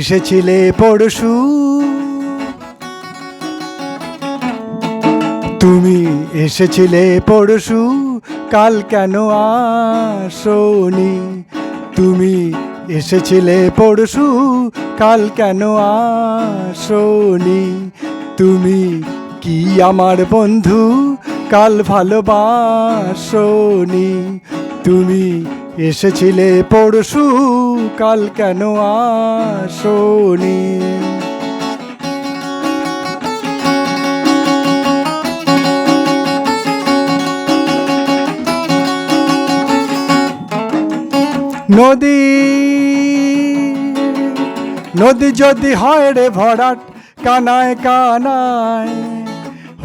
এসেছিলে পরশু, তুমি এসেছিলে পরশু, কাল কেন আসোনি? তুমি এসেছিলে পরশু, কাল কেন আসোনি? তুমি কি আমার বন্ধু, কাল ভালোবাসোনি? তুমি এসেছিলে পরশু, কাল কেন আসোনি? নদী নদী যদি হয় রে ভরাট, কানায় কানায়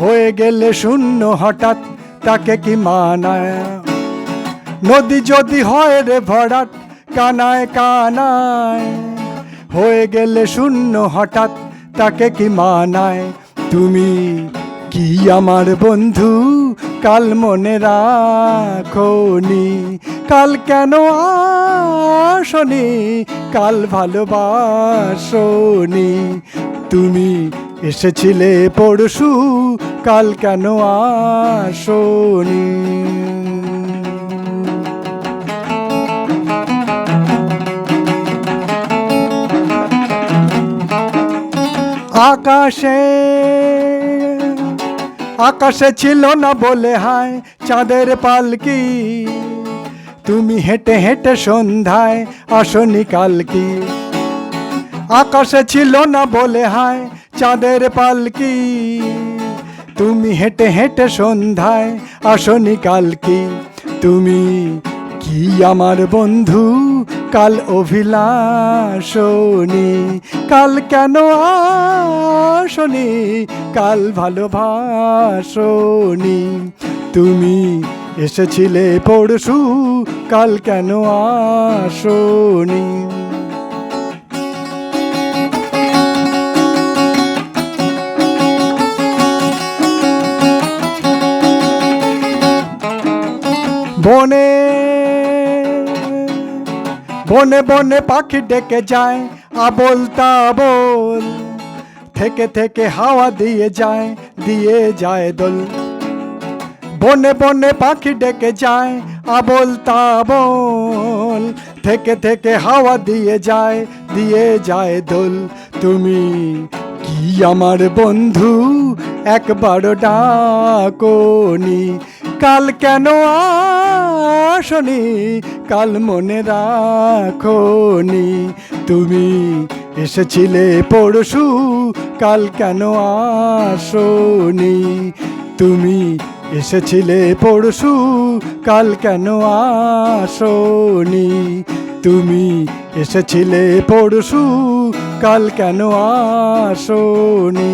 হয়ে গেলে শূন্য হঠাৎ, তাকে কি মানায়? নদী যদি হয় রে ভরাট, কানায় কানায় হয়ে গেলে শূন্য হঠাৎ, তাকে কি মানায়? তুমি কি আমার বন্ধু, কাল মনে রাখোনি? কাল কেন আসোনি? কাল ভালোবাসোনি? তুমি এসেছিলে পরশু, কাল কেন আসোনি? আকাশে আকাশে ছিল না বলে হায় চাঁদের পালকি, তুমি হেঁটে হেঁটে সন্ধ্যায় আসনি কালকি। আকাশে ছিল না বলে হায় চাঁদের পালকি, তুমি হেঁটে হেঁটে সন্ধ্যায় আসনি কালকি। তুমি কি আমার বন্ধু, কাল অভিলাষনি? কাল কেন আসনি? কাল ভালোবাসোনি? তুমি এসেছিলে পরশু, কাল কেন আসোনি? বনে বনে বনে পাখি ডেকে যায় আবোল তাবোল, থেকে থেকে হাওয়া দিয়ে যায় দোল। বনে বনে পাখি ডেকে যায় আবোল তাবোল, থেকে থেকে হাওয়া দিয়ে যায় দোল। তুমি কি আমার বন্ধু, একবার ডাকোনি? কাল কেন আসনি? কাল মনে রাখোনি? তুমি এসেছিলে পরশু, কাল কেন আসোনি? তুমি এসেছিলে পরশু, কাল কেন আসোনি? তুমি এসেছিলে পরশু, কাল কেন আসোনি?